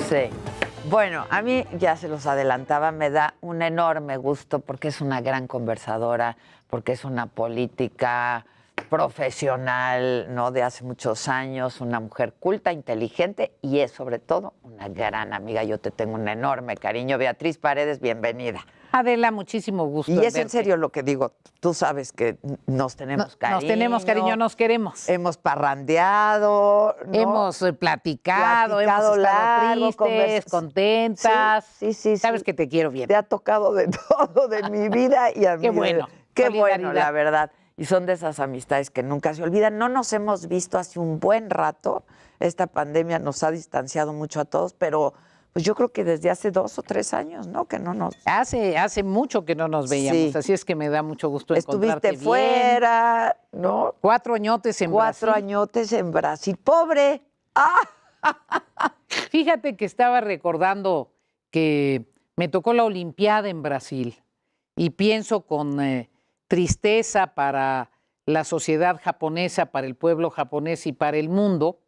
Sí. Bueno, a mí ya se los adelantaba, me da un enorme gusto porque es una gran conversadora, porque es una política profesional, ¿no? De hace muchos años, una mujer culta, inteligente y es sobre todo una gran amiga. Yo te tengo un enorme cariño. Beatriz Paredes, bienvenida. Adela, muchísimo gusto. Y es en serio lo que digo. Tú sabes que nos tenemos cariño. Nos tenemos cariño, nos queremos. Hemos parrandeado, ¿no? Hemos platicado, hemos estado largo, tristes, contentas. Sí. Sabes que te quiero bien. Te ha tocado de todo de mi vida y a mí. Qué bueno. Qué bueno, la verdad. Y son de esas amistades que nunca se olvidan. No nos hemos visto hace un buen rato. Esta pandemia nos ha distanciado mucho a todos, pero pues yo creo que desde hace 2 o 3 años, ¿no? Que no nos... Hace mucho que no nos veíamos, así es que me da mucho gusto encontrarte bien. Estuviste fuera, ¿no? 4 añotes en Brasil. 4 añotes en Brasil. ¡Pobre! ¡Ah! Fíjate que estaba recordando que me tocó la Olimpiada en Brasil y pienso con tristeza para la sociedad japonesa, para el pueblo japonés y para el mundo,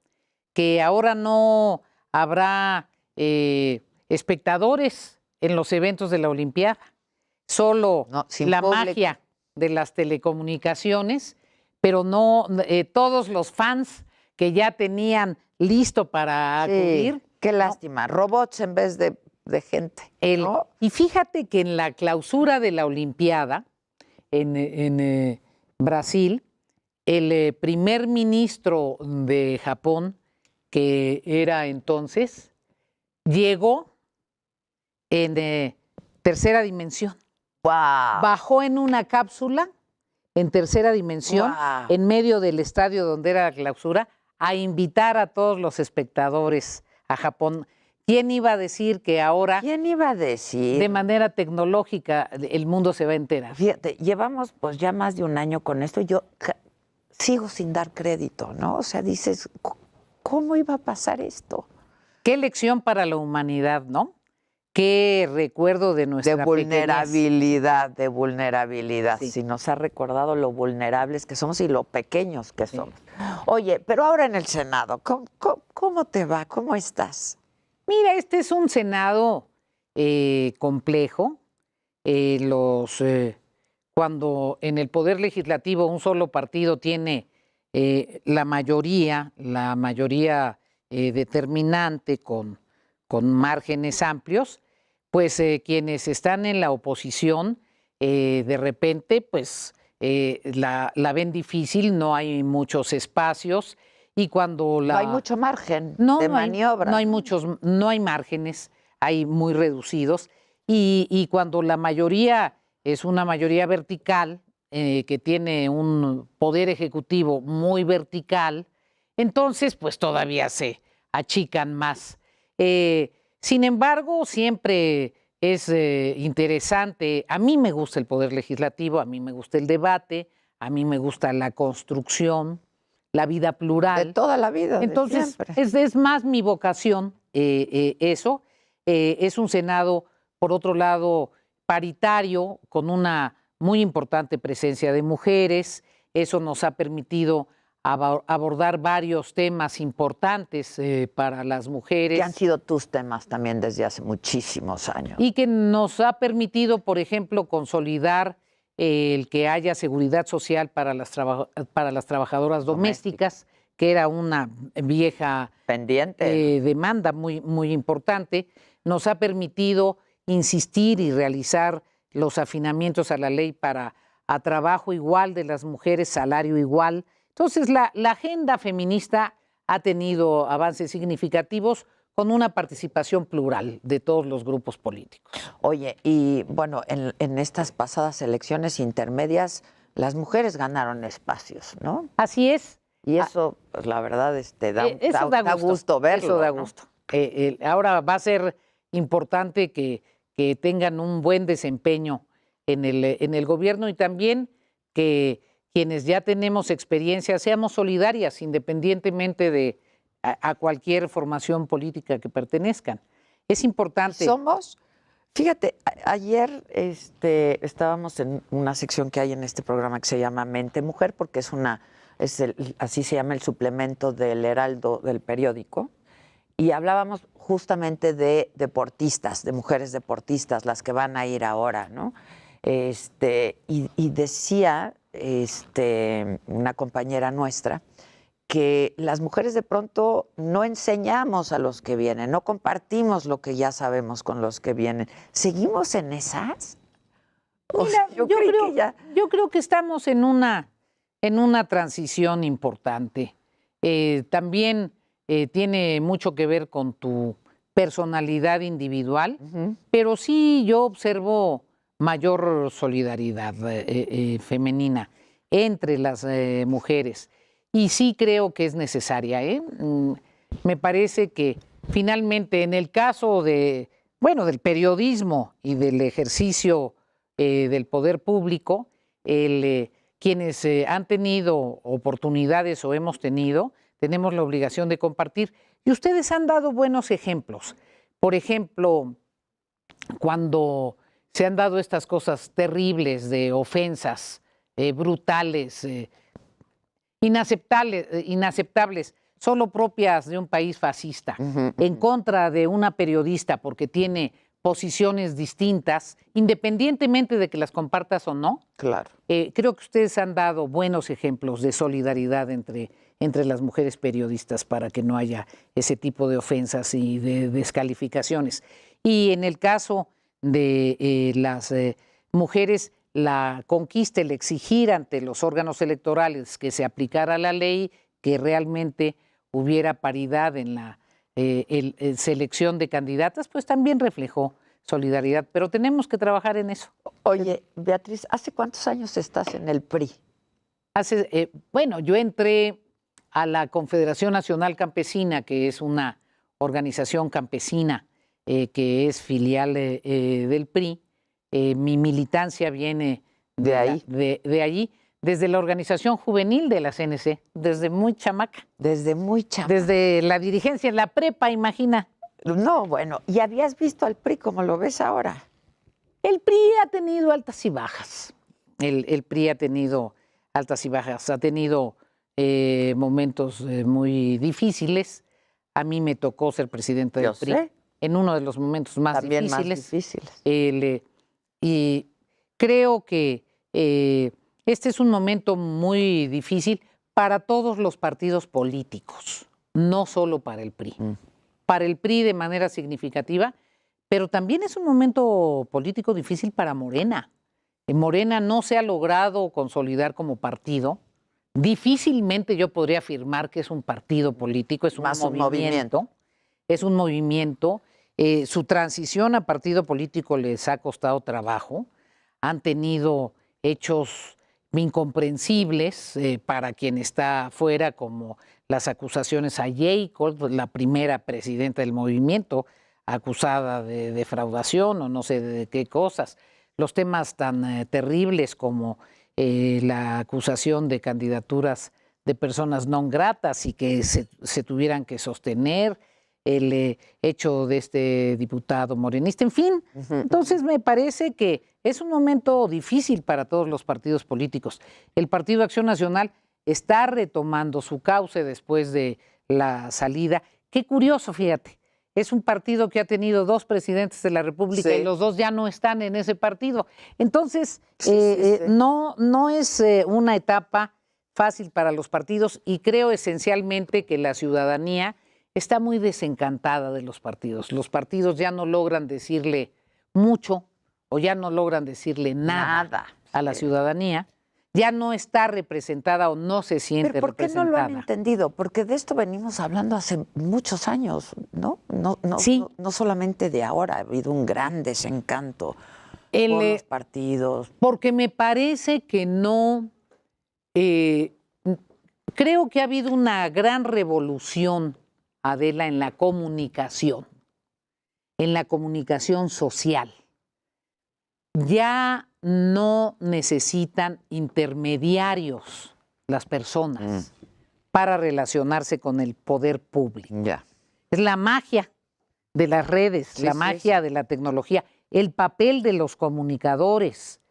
que ahora no habrá espectadores en los eventos de la Olimpiada. Solo la magia de las telecomunicaciones, pero no todos los fans que ya tenían listo para acudir. Qué lástima, robots en vez de gente. ¿No? Y fíjate que en la clausura de la Olimpiada en Brasil, el primer ministro de Japón, que era entonces, llegó en tercera dimensión. Wow. Bajó en una cápsula en tercera dimensión, en medio del estadio donde era la clausura, a invitar a todos los espectadores a Japón. ¿Quién iba a decir que ahora, ¿quién iba a decir? De manera tecnológica, el mundo se va a enterar? Fíjate, llevamos pues ya más de un año con esto y yo sigo sin dar crédito, ¿no? O sea, dices, ¿cómo iba a pasar esto? Qué lección para la humanidad, ¿no? Qué recuerdo de nuestra vulnerabilidad, de vulnerabilidad. Sí. Sí, nos ha recordado lo vulnerables que somos y lo pequeños que somos. Oye, pero ahora en el Senado, ¿cómo te va? ¿Cómo estás? Mira, este es un Senado complejo. Cuando en el Poder Legislativo un solo partido tiene la mayoría determinante con márgenes amplios, pues quienes están en la oposición de repente pues la ven difícil, no hay muchos espacios y cuando no hay mucho margen de maniobra. No hay márgenes, hay muy reducidos y cuando la mayoría es una mayoría vertical que tiene un poder ejecutivo muy vertical, entonces pues todavía se achican más. Sin embargo, siempre es interesante. A mí me gusta el poder legislativo, a mí me gusta el debate, a mí me gusta la construcción, la vida plural. De toda la vida. Entonces, es más mi vocación eso. Es un Senado, por otro lado, paritario, con una muy importante presencia de mujeres. Eso nos ha permitido abordar varios temas importantes para las mujeres. Que han sido tus temas también desde hace muchísimos años. Y que nos ha permitido, por ejemplo, consolidar el que haya seguridad social para las trabajadoras domésticas, que era una vieja pendiente, demanda muy, muy importante. Nos ha permitido insistir y realizar los afinamientos a la ley para a trabajo igual de las mujeres, salario igual. Entonces, la agenda feminista ha tenido avances significativos con una participación plural de todos los grupos políticos. Oye, y bueno, en estas pasadas elecciones intermedias, las mujeres ganaron espacios, ¿no? Así es. Y eso, pues la verdad, da gusto verlo. Eso da gusto. Ahora va a ser importante que tengan un buen desempeño en el gobierno y también que quienes ya tenemos experiencia seamos solidarias independientemente de a cualquier formación política que pertenezcan. Es importante. Somos, fíjate, ayer estábamos en una sección que hay en este programa que se llama Mente Mujer, porque así se llama el suplemento del Heraldo del periódico. y hablábamos justamente de deportistas, de mujeres deportistas, las que van a ir ahora, ¿no? Y decía una compañera nuestra que las mujeres de pronto no enseñamos a los que vienen, no compartimos lo que ya sabemos con los que vienen. ¿Seguimos en esas? Mira, yo creo que estamos en una transición importante. También tiene mucho que ver con tu personalidad individual, pero sí yo observo mayor solidaridad femenina entre las mujeres. Y sí creo que es necesaria. Me parece que finalmente en el caso del periodismo y del ejercicio del poder público, quienes han tenido oportunidades o hemos tenido, tenemos la obligación de compartir. Y ustedes han dado buenos ejemplos. Por ejemplo, cuando se han dado estas cosas terribles de ofensas brutales, inaceptables, solo propias de un país fascista, en contra de una periodista porque tiene posiciones distintas, independientemente de que las compartas o no. Claro. Creo que ustedes han dado buenos ejemplos de solidaridad entre las mujeres periodistas para que no haya ese tipo de ofensas y de descalificaciones. Y en el caso de las mujeres, la conquista, el exigir ante los órganos electorales que se aplicara la ley, que realmente hubiera paridad en la selección de candidatas, pues también reflejó solidaridad, pero tenemos que trabajar en eso. Oye, Beatriz, ¿hace cuántos años estás en el PRI? Yo entré a la Confederación Nacional Campesina, que es una organización campesina que es filial del PRI. Mi militancia viene de ahí. De allí, desde la organización juvenil de la CNC, desde muy chamaca. Desde muy chamaca. Desde la dirigencia en la prepa, imagina. No, bueno, ¿y habías visto al PRI como lo ves ahora? El PRI ha tenido altas y bajas. El PRI ha tenido altas y bajas, ha tenido momentos muy difíciles. A mí me tocó ser presidente del PRI en uno de los momentos más también difíciles. Más difíciles. Y creo que este es un momento muy difícil para todos los partidos políticos, no solo para el PRI. Para el PRI de manera significativa, pero también es un momento político difícil para Morena. Morena no se ha logrado consolidar como partido. Difícilmente yo podría afirmar que es un partido político, es un movimiento. Es un movimiento. Su transición a partido político les ha costado trabajo. Han tenido hechos incomprensibles para quien está fuera, como las acusaciones a Jacob, la primera presidenta del movimiento, acusada de defraudación o no sé de qué cosas. Los temas tan terribles como la acusación de candidaturas de personas no gratas y que se tuvieran que sostener, el hecho de este diputado morenista, en fin. Entonces me parece que es un momento difícil para todos los partidos políticos. El Partido Acción Nacional está retomando su cauce después de la salida. Qué curioso, fíjate. Es un partido que ha tenido 2 presidentes de la República y los 2 ya no están en ese partido. Entonces, no es una etapa fácil para los partidos y creo esencialmente que la ciudadanía está muy desencantada de los partidos. Los partidos ya no logran decirle mucho o ya no logran decirle nada a la ciudadanía. Ya no está representada o no se siente representada. ¿Pero por qué no lo han entendido? Porque de esto venimos hablando hace muchos años, ¿no? No solamente de ahora, ha habido un gran desencanto por los partidos. Porque me parece que no... creo que ha habido una gran revolución, Adela, en la comunicación social. Ya no necesitan intermediarios las personas para relacionarse con el poder público. Es la magia de las redes, la magia de la tecnología, el papel de los comunicadores.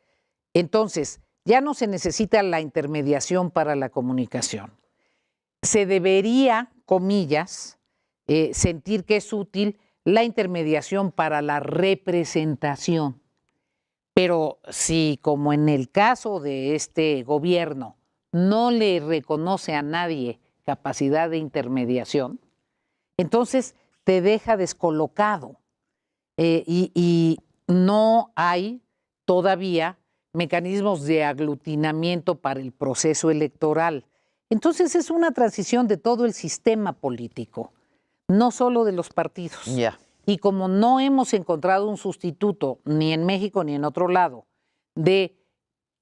Entonces, ya no se necesita la intermediación para la comunicación. Se debería, comillas, sentir que es útil la intermediación para la representación. Pero si, como en el caso de este gobierno, no le reconoce a nadie capacidad de intermediación, entonces te deja descolocado y no hay todavía mecanismos de aglutinamiento para el proceso electoral. Entonces es una transición de todo el sistema político, no solo de los partidos. Ya. Y como no hemos encontrado un sustituto, ni en México ni en otro lado, de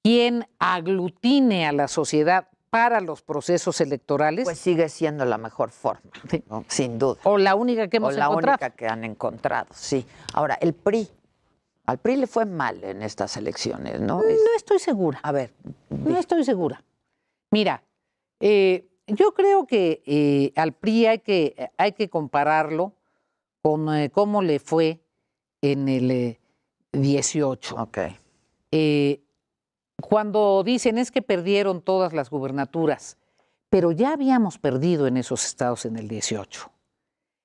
quien aglutine a la sociedad para los procesos electorales. Pues sigue siendo la mejor forma, Sí. ¿no? Sin duda. O la única que hemos encontrado. O la única que han encontrado, sí. Ahora, el PRI. Al PRI le fue mal en estas elecciones, ¿no? No estoy segura. A ver. No estoy segura. Mira, yo creo que al PRI hay que compararlo con cómo le fue en el 18. Ok. Cuando dicen es que perdieron todas las gubernaturas, pero ya habíamos perdido en esos estados en el 18.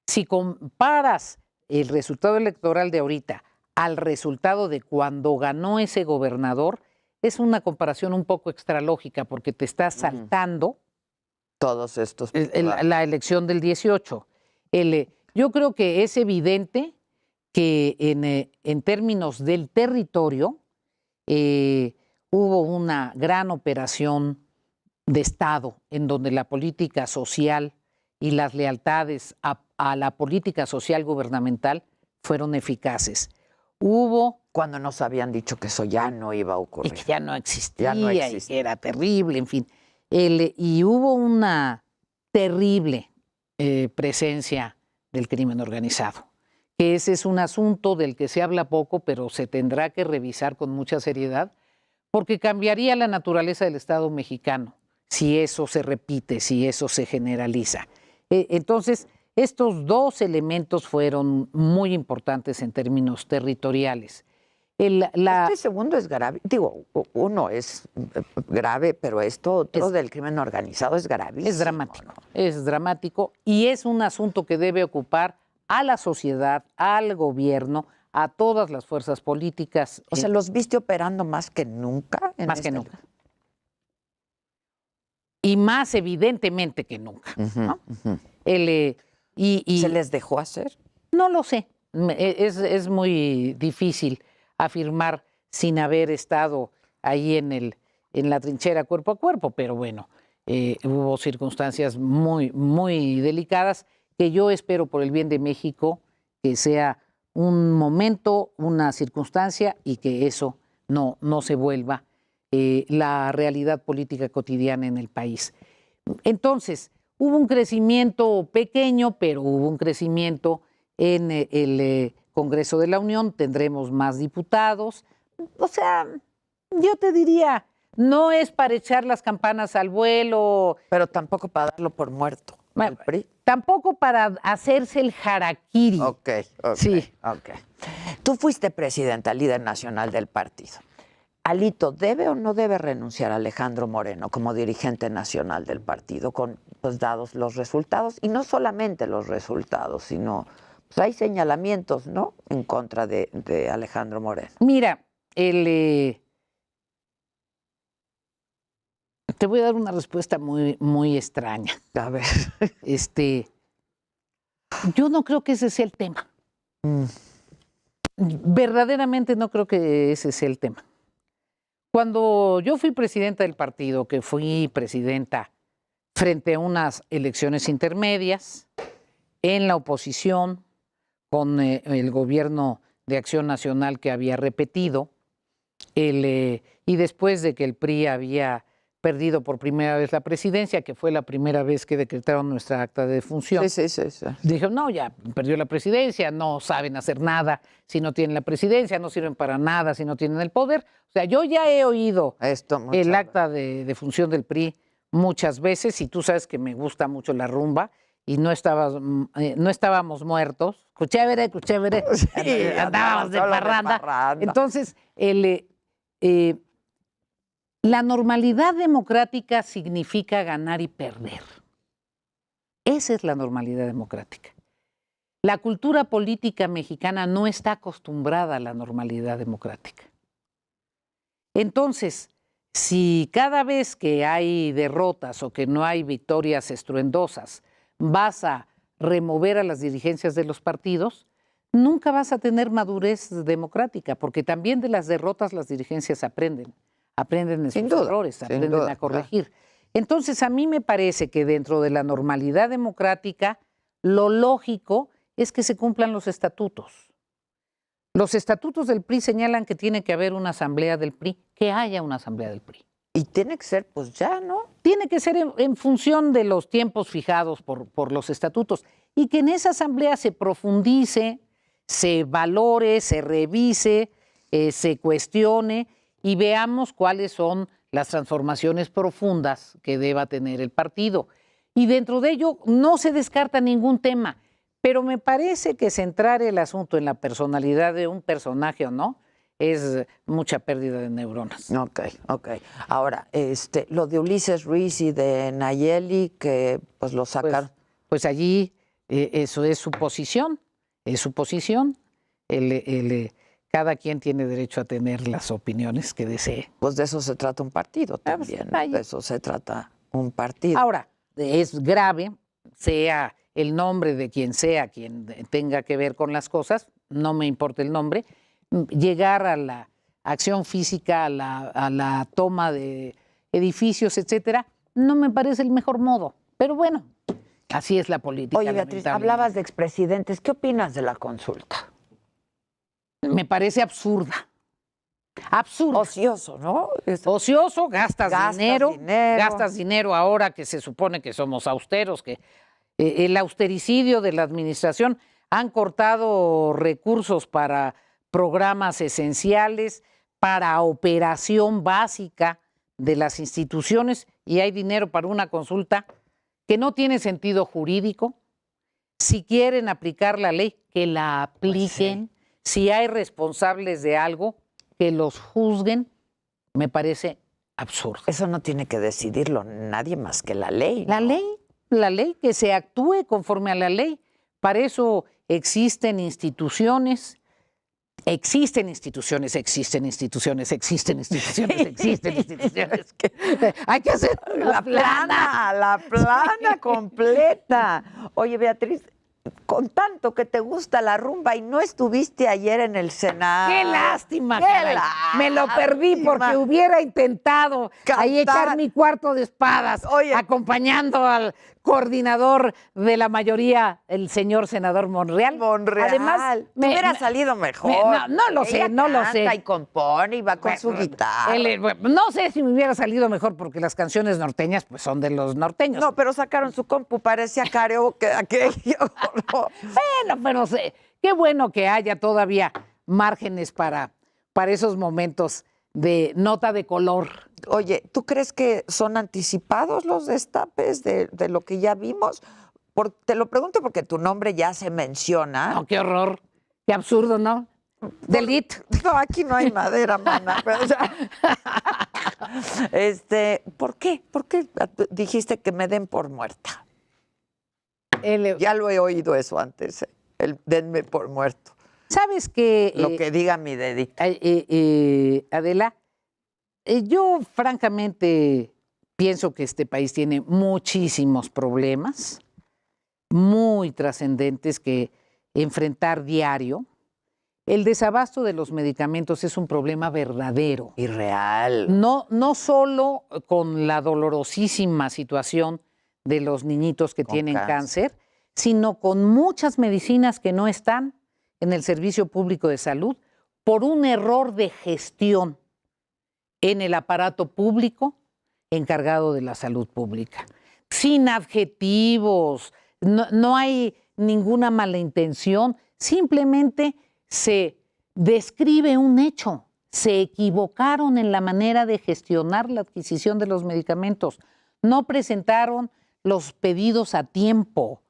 Si comparas el resultado electoral de ahorita al resultado de cuando ganó ese gobernador, es una comparación un poco extralógica porque te estás saltando todos estos. La elección del 18. Yo creo que es evidente que en términos del territorio hubo una gran operación de Estado en donde la política social y las lealtades a la política social gubernamental fueron eficaces. Cuando nos habían dicho que eso ya no iba a ocurrir. Y que ya no existía. Y que era terrible, en fin. Y hubo una terrible presencia del crimen organizado, que ese es un asunto del que se habla poco, pero se tendrá que revisar con mucha seriedad, porque cambiaría la naturaleza del Estado mexicano si eso se repite, si eso se generaliza. Entonces, estos dos elementos fueron muy importantes en términos territoriales. Este segundo es grave. Digo, uno es grave, pero esto otro del crimen organizado es gravísimo. Es dramático, ¿no? Es dramático y es un asunto que debe ocupar a la sociedad, al gobierno, a todas las fuerzas políticas. O sea, ¿los viste operando más que nunca? Más que nunca. Y más evidentemente que nunca. ¿No? ¿Se les dejó hacer? No lo sé. Es muy difícil afirmar sin haber estado ahí en la trinchera cuerpo a cuerpo, pero bueno, hubo circunstancias muy, muy delicadas que yo espero por el bien de México que sea un momento, una circunstancia y que eso no se vuelva la realidad política cotidiana en el país. Entonces, hubo un crecimiento pequeño, pero hubo un crecimiento en el Congreso de la Unión, tendremos más diputados. O sea, yo te diría, no es para echar las campanas al vuelo. Pero tampoco para darlo por muerto. Bueno, tampoco para hacerse el harakiri. Ok. Sí. Okay. Tú fuiste presidenta, líder nacional del partido. Alito, ¿debe o no debe renunciar Alejandro Moreno como dirigente nacional del partido, con pues, dados los resultados? Y no solamente los resultados, sino pues, hay señalamientos, ¿no?, en contra de Alejandro Moreno. Mira, te voy a dar una respuesta muy, muy extraña. A ver. Yo no creo que ese sea el tema. Verdaderamente no creo que ese sea el tema. Cuando yo fui presidenta del partido, que fui presidenta frente a unas elecciones intermedias, en la oposición, con el gobierno de Acción Nacional que había repetido, y después de que el PRI había perdido por primera vez la presidencia, que fue la primera vez que decretaron nuestra acta de defunción. Sí. Dijeron, no, ya perdió la presidencia, no saben hacer nada si no tienen la presidencia, no sirven para nada si no tienen el poder. O sea, yo ya he oído el acta de defunción del PRI muchas veces y tú sabes que me gusta mucho la rumba y no estábamos muertos. Chévere, sí, andábamos de parranda. Entonces, la normalidad democrática significa ganar y perder. Esa es la normalidad democrática. La cultura política mexicana no está acostumbrada a la normalidad democrática. Entonces, si cada vez que hay derrotas o que no hay victorias estruendosas vas a remover a las dirigencias de los partidos, nunca vas a tener madurez democrática, porque también de las derrotas las dirigencias aprenden de sus errores, aprenden a corregir. Entonces, a mí me parece que dentro de la normalidad democrática, lo lógico es que se cumplan los estatutos. Los estatutos del PRI señalan que tiene que haber una asamblea del PRI, que haya una asamblea del PRI. Y tiene que ser, pues ya, ¿no? Tiene que ser en función de los tiempos fijados por los estatutos y que en esa asamblea se profundice, se valore, se revise, se cuestione y veamos cuáles son las transformaciones profundas que deba tener el partido. Y dentro de ello no se descarta ningún tema, pero me parece que centrar el asunto en la personalidad de un personaje o no es mucha pérdida de neuronas. Ok. Ahora, lo de Ulises Ruiz y de Nayeli, que pues lo sacaron. Pues allí eso es su posición, cada quien tiene derecho a tener las opiniones que desee. Pues de eso se trata un partido también, de eso se trata un partido. Ahora, es grave, sea el nombre de quien sea quien tenga que ver con las cosas, no me importa el nombre, llegar a la acción física, a la toma de edificios, etcétera, no me parece el mejor modo. Pero bueno, así es la política. Oye, Beatriz, hablabas de expresidentes. ¿Qué opinas de la consulta? Me parece absurda. Absurdo. Ocioso, ¿no? Ocioso, gastas dinero ahora que se supone que somos austeros, que el austericidio de la administración han cortado recursos para programas esenciales, para operación básica de las instituciones y hay dinero para una consulta que no tiene sentido jurídico. Si quieren aplicar la ley, que la apliquen. Pues sí. Si hay responsables de algo, que los juzguen, me parece absurdo. Eso no tiene que decidirlo nadie más que la ley, ¿no? La ley, que se actúe conforme a la ley. Para eso existen instituciones. Existen instituciones. Hay que hacer la plana completa. Oye, Beatriz, con tanto que te gusta la rumba y no estuviste ayer en el Senado. ¡Qué lástima! Me lo perdí porque hubiera intentado ahí echar mi cuarto de espadas. Oye, acompañando al coordinador de la mayoría, el señor senador Monreal. Además, me hubiera salido mejor. No lo sé. Y compone y va con su guitarra. No sé si me hubiera salido mejor porque las canciones norteñas pues son de los norteños. No, pero sacaron su compu, parecía karaoke aquello. Bueno, pero qué bueno que haya todavía márgenes para esos momentos de nota de color. Oye, ¿tú crees que son anticipados los destapes de lo que ya vimos? Te lo pregunto porque tu nombre ya se menciona. No, qué horror, qué absurdo, ¿no? Delete. No, aquí no hay madera, mana. Pero, ¿por qué? ¿Por qué dijiste que me den por muerta? Ya lo he oído eso antes, el denme por muerto. ¿Sabes qué? Lo que diga mi dedito. Adela, yo francamente pienso que este país tiene muchísimos problemas muy trascendentes que enfrentar diario. El desabasto de los medicamentos es un problema verdadero. Y real. No solo con la dolorosísima situación de los niñitos que tienen cáncer, sino con muchas medicinas que no están en el servicio público de salud por un error de gestión en el aparato público encargado de la salud pública. Sin adjetivos, no hay ninguna mala intención, simplemente se describe un hecho. Se equivocaron en la manera de gestionar la adquisición de los medicamentos. No presentaron los pedidos a tiempo.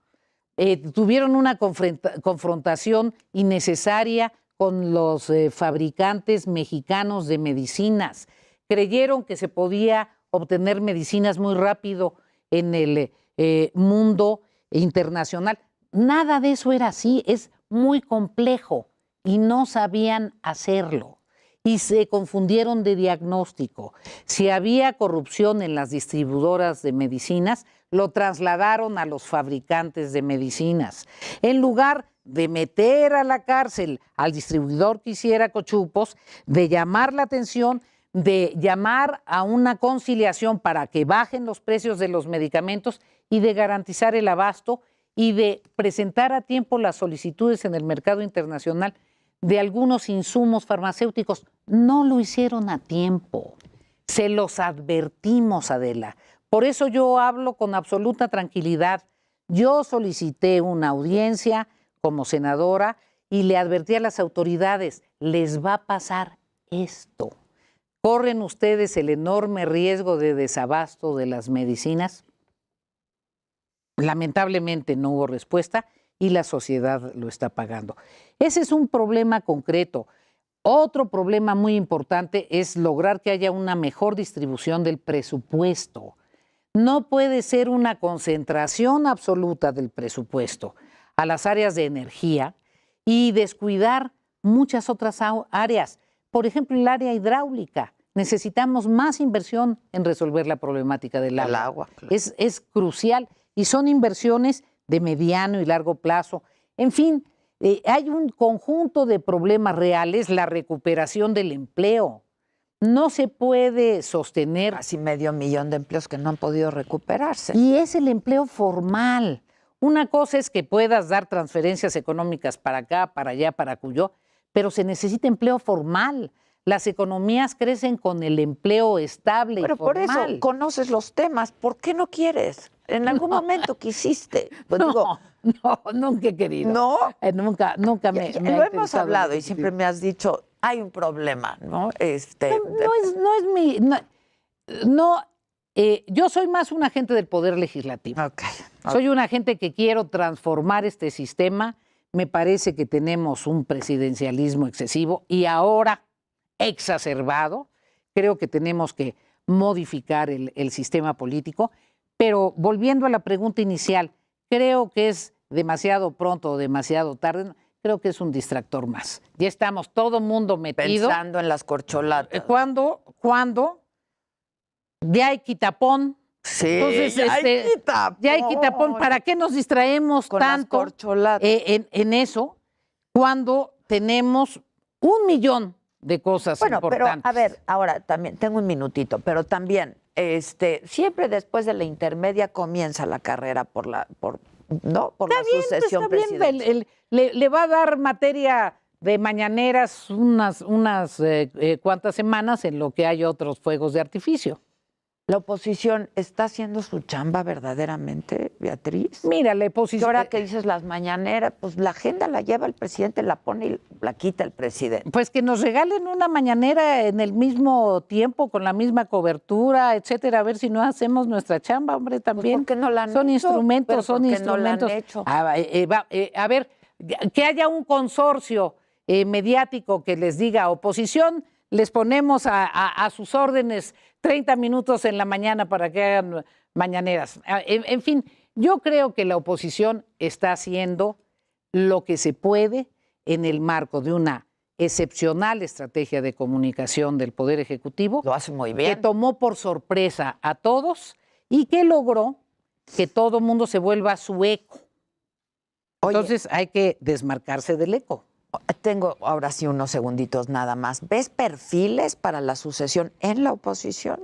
Tuvieron una confrontación innecesaria con los fabricantes mexicanos de medicinas. Creyeron que se podía obtener medicinas muy rápido en el mundo internacional. nada de eso era así, es muy complejo y no sabían hacerlo y se confundieron de diagnóstico. Si había corrupción en las distribuidoras de medicinas, lo trasladaron a los fabricantes de medicinas. En lugar de meter a la cárcel al distribuidor que hiciera cochupos, de llamar la atención, de llamar a una conciliación para que bajen los precios de los medicamentos y de garantizar el abasto y de presentar a tiempo las solicitudes en el mercado internacional de algunos insumos farmacéuticos. No lo hicieron a tiempo. Se los advertimos, Adela. Por eso yo hablo con absoluta tranquilidad. Yo solicité una audiencia como senadora y le advertí a las autoridades, les va a pasar esto. ¿Corren ustedes el enorme riesgo de desabasto de las medicinas? Lamentablemente no hubo respuesta y la sociedad lo está pagando. Ese es un problema concreto. Otro problema muy importante es lograr que haya una mejor distribución del presupuesto. No puede ser una concentración absoluta del presupuesto a las áreas de energía y descuidar muchas otras áreas. Por ejemplo, el área hidráulica. Necesitamos más inversión en resolver la problemática del agua. El agua, claro. Es crucial y son inversiones de mediano y largo plazo. En fin, hay un conjunto de problemas reales, la recuperación del empleo. No se puede sostener. Casi 500,000 de empleos que no han podido recuperarse. Y es el empleo formal. Una cosa es que puedas dar transferencias económicas para acá, para allá, para Cuyo, pero se necesita empleo formal. Las economías crecen con el empleo estable y formal. Pero por eso conoces los temas. ¿Por qué no quieres? En algún momento quisiste. Pues no, nunca he querido. ¿No? Nunca me lo hemos hablado y siempre me has dicho, hay un problema, ¿no? Yo soy más un agente del Poder Legislativo. Okay. Soy un agente que quiero transformar este sistema. Me parece que tenemos un presidencialismo excesivo y ahora exacerbado. Creo que tenemos que modificar el sistema político. Pero volviendo a la pregunta inicial, creo que es demasiado pronto o demasiado tarde. Creo que es un distractor más. Ya estamos todo mundo metido. Pensando en las corcholatas. ¿Cuándo? Ya hay quitapón. Sí, entonces, ya hay quitapón. Ya hay quitapón. ¿Para qué nos distraemos con tanto las corcholatas? En eso cuando tenemos 1,000,000 de cosas importantes? Pero a ver, ahora también tengo un minutito, pero también siempre después de la intermedia comienza la carrera por la sucesión presidencial. Le va a dar materia de mañaneras unas cuantas semanas en lo que hay otros fuegos de artificio. ¿La oposición está haciendo su chamba verdaderamente, Beatriz? Mira, la oposición... Que ahora que dices las mañaneras, pues la agenda la lleva el presidente, la pone y la quita el presidente. Pues que nos regalen una mañanera en el mismo tiempo, con la misma cobertura, etcétera, a ver si no hacemos nuestra chamba, hombre, también. Pues ¿por qué no la han son hecho? Instrumentos, son ¿Por qué instrumentos. no la han hecho? A ver, que haya un consorcio mediático que les diga oposición, les ponemos a sus órdenes 30 minutos en la mañana para que hagan mañaneras. En fin, yo creo que la oposición está haciendo lo que se puede en el marco de una excepcional estrategia de comunicación del Poder Ejecutivo. Lo hace muy bien. Que tomó por sorpresa a todos y que logró que todo mundo se vuelva su eco. Oye, entonces hay que desmarcarse del eco. Tengo ahora sí unos segunditos nada más. ¿Ves perfiles para la sucesión en la oposición?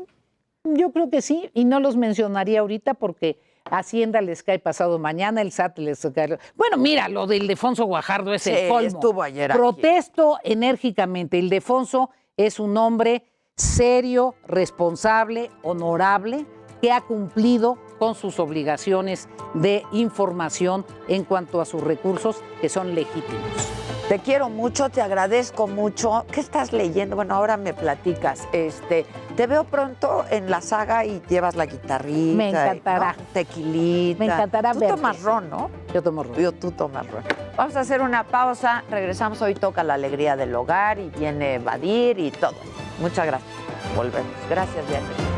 Yo creo que sí, y no los mencionaría ahorita porque Hacienda les cae pasado mañana, el SAT les cae... Bueno, mira, lo de Ildefonso Guajardo es el colmo. Estuvo ayer Protesto enérgicamente. Ildefonso es un hombre serio, responsable, honorable, que ha cumplido con sus obligaciones de información en cuanto a sus recursos, que son legítimos. Te quiero mucho, te agradezco mucho. ¿Qué estás leyendo? Bueno, ahora me platicas. Te veo pronto en la saga y llevas la guitarrita. Me encantará. ¿No? Tequilita. Me encantará Tú verte. tomas ron, ¿no? Yo tomo ron. Tú tomas ron. Vamos a hacer una pausa. Regresamos. Hoy toca la alegría del hogar y viene Badir y todo. Muchas gracias. Volvemos. Gracias, Beatriz.